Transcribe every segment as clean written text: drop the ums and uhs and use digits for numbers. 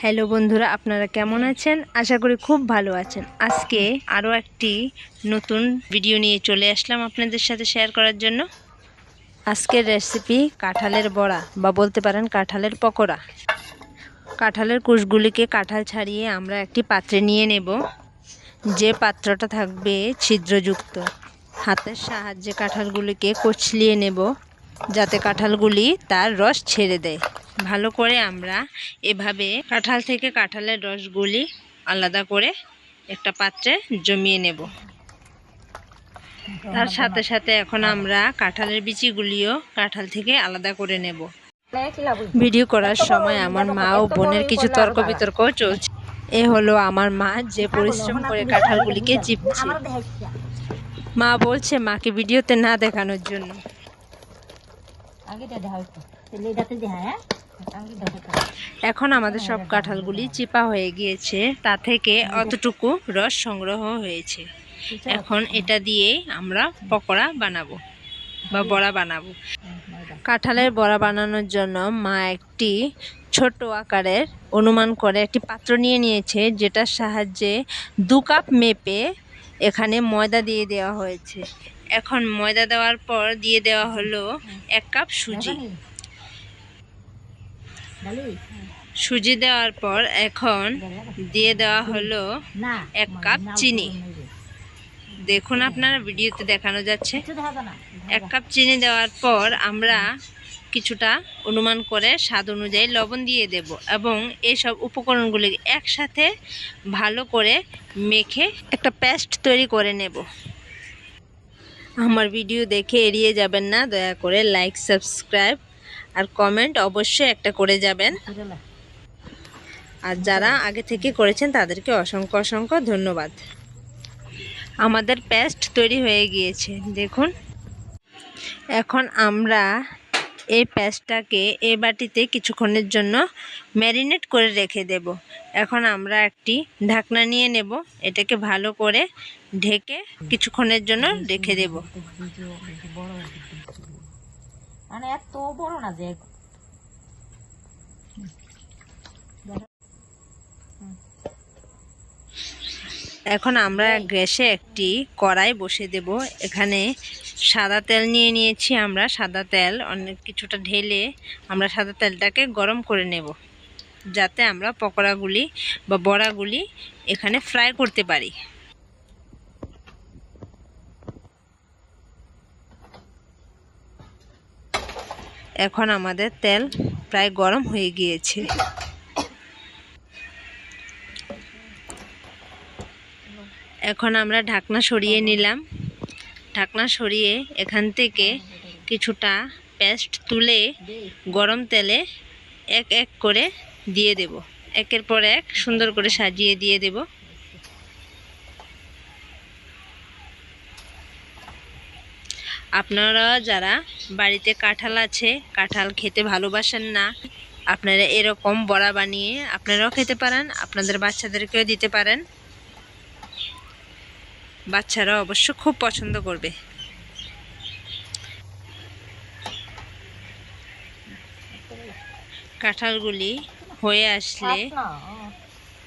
Hello বন্ধুরা, আপনারা কেমন আছেন? আশা করি খুব ভালো আছেন। আজকে আরও একটি নতুন ভিডিও নিয়ে চলে আসলাম আপনাদের সাথে শেয়ার করার জন্য। আজকের রেসিপি কাঁঠালের বড়া বা বলতে পারেন কাঁঠালের পকোড়া। কাঁঠালের কুশগুলিকে কাঁঠাল ছাড়িয়ে আমরা একটি পাত্রে নিয়ে নেব। যে পাত্রটা থাকবে ছিদ্রযুক্ত, হাতের সাহায্যে কাঁঠালগুলিকে কচলিয়ে নেব যাতে কাঁঠালগুলি তার রস ছেড়ে দেয়। ভালো করে আমরা এভাবে কাঁঠাল থেকে কাঁঠালের রসগুলি আলাদা করে একটা পাত্রে জমিয়ে নেব। তার সাথে সাথে এখন আমরা কাঁঠালের বিচিগুলিও কাঁঠাল থেকে আলাদা করে নেব। ভিডিও করার সময় আমার মা ও বোনের কিছু তর্ক বিতর্কও চলছে। এ হলো আমার মা যে পরিশ্রম করে কাঁঠালগুলিকে চিপছে। মা বলছে মাকে ভিডিওতে না দেখানোর জন্য। এখন আমাদের সব কাঁঠালগুলি চিপা হয়ে গিয়েছে, তা থেকে অতটুকু রস সংগ্রহ হয়েছে। এখন এটা দিয়েই আমরা পকোড়া বানাবো বা বড়া বানাবো। কাঁঠালের বড়া বানানোর জন্য মা একটি ছোট আকারের অনুমান করে একটি পাত্র নিয়ে নিয়েছে, যেটার সাহায্যে 2 কাপ মেপে এখানে ময়দা দিয়ে দেওয়া হয়েছে। এখন ময়দা দেওয়ার পর দিয়ে দেওয়া হলো 1 কাপ সুজি। সুজি দেওয়ার পর এখন দিয়ে দেওয়া হলো 1 কাপ চিনি। দেখুন আপনারা ভিডিওতে দেখানো যাচ্ছে। 1 কাপ চিনি দেওয়ার পর আমরা কিছুটা অনুমান করে স্বাদ অনুযায়ী লবণ দিয়ে দেব এবং এইসব উপকরণগুলি একসাথে ভালো করে মেখে একটা পেস্ট তৈরি করে নেব। আমার ভিডিও দেখে এড়িয়ে যাবেন না, দয়া করে লাইক, সাবস্ক্রাইব আর কমেন্ট অবশ্যই একটা করে যাবেন। আর যারা আগে থেকে করেছেন তাদেরকে অসংখ্য অসংখ্য ধন্যবাদ। আমাদের পেস্ট তৈরি হয়ে গিয়েছে দেখুন। এখন আমরা এই পেস্টটাকে এই বাটিতে কিছুক্ষণের জন্য ম্যারিনেট করে রেখে দেব। এখন আমরা একটি ঢাকনা নিয়ে নেব, এটাকে ভালো করে ঢেকে কিছুক্ষণের জন্য রেখে দেব। মানে এত বড় না যে এখন আমরা গ্যাসে একটি কড়াই বসে দেব। এখানে সাদা তেল নিয়ে নিয়েছি আমরা। সাদা তেল অনেক কিছুটা ঢেলে আমরা সাদা তেলটাকে গরম করে নেব, যাতে আমরা পকোড়াগুলি বা বড়াগুলি এখানে ফ্রাই করতে পারি। এখন আমাদের তেল প্রায় গরম হয়ে গিয়েছে। এখন আমরা ঢাকনা সরিয়ে নিলাম। ঢাকনা সরিয়ে এখান থেকে কিছুটা পেস্ট তুলে গরম তেলে এক এক করে দিয়ে দেব। একের পর এক সুন্দর করে সাজিয়ে দিয়ে দেব। আপনারা যারা বাড়িতে কাঁঠাল আছে, কাঁঠাল খেতে ভালোবাসেন না, আপনারা এরকম বড়া বানিয়ে আপনারাও খেতে পারেন, আপনাদের বাচ্চাদেরকেও দিতে পারেন। বাচ্চারা অবশ্য খুব পছন্দ করবে। কাঁঠালগুলি হয়ে আসলে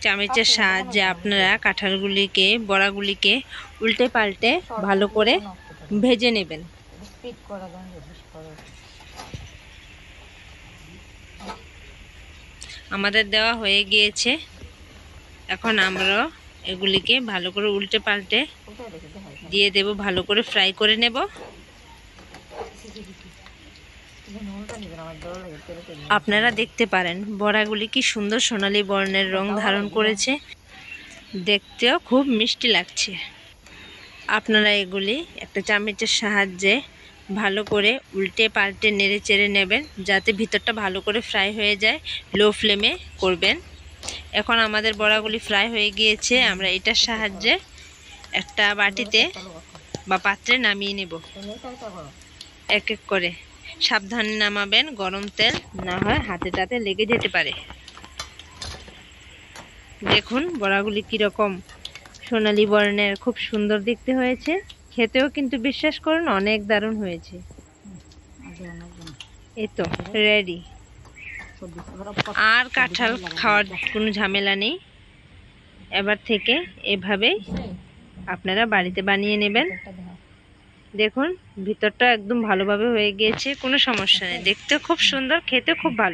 চামচের সাহায্যে আপনারা কাঁঠালগুলিকে বড়াগুলিকে উল্টে পাল্টে ভালো করে ভেজে নেবেন। আমাদের দেওয়া হয়ে গিয়েছে। এখন আমরা এগুলিকে ভালো করে উল্টে পাল্টে দিয়ে দেব, ভালো করে ফ্রাই করে নেব। আপনারা দেখতে পারেন বড়াগুলি কি সুন্দর সোনালী বর্ণের রং ধারণ করেছে, দেখতেও খুব মিষ্টি লাগছে। আপনারা এগুলি একটা চামচের সাহায্যে ভালো করে উল্টে পাল্টে নেড়ে চেড়ে নেবেন, যাতে ভিতরটা ভালো করে ফ্রাই হয়ে যায়। লো ফ্লেমে করবেন। এখন আমাদের বড়াগুলি ফ্রাই হয়ে গিয়েছে। আমরা এটার সাহায্যে একটা বাটিতে বা পাত্রে নামিয়ে নেব। এক এক করে সাবধানে নামাবেন, গরম তেল না হয় হাতে টাতে লেগে যেতে পারে। দেখুন বড়াগুলি কীরকম সোনালী বর্ণের, খুব সুন্দর দেখতে হয়েছে। খেতেও কিন্তু বিশ্বাস করুন অনেক দারুণ হয়েছে। এই তো রেডি। আর কাঁঠাল খাওয়ার কোনো ঝামেলা নেই। এবার থেকে এভাবেই আপনারা বাড়িতে বানিয়ে নেবেন। দেখুন ভিতরটা একদম ভালোভাবে হয়ে গিয়েছে, কোনো সমস্যা নেই, দেখতে খুব সুন্দর, খেতে খুব ভালো।